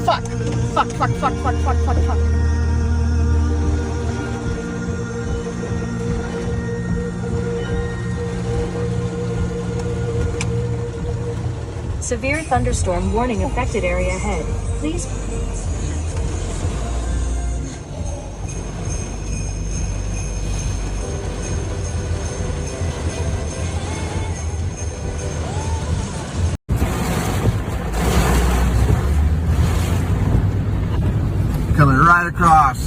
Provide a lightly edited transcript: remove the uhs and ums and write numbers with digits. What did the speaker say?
Fuck. Fuck, fuck, fuck, fuck, fuck, fuck, fuck. Severe thunderstorm warning affected area ahead. Please. Coming right across.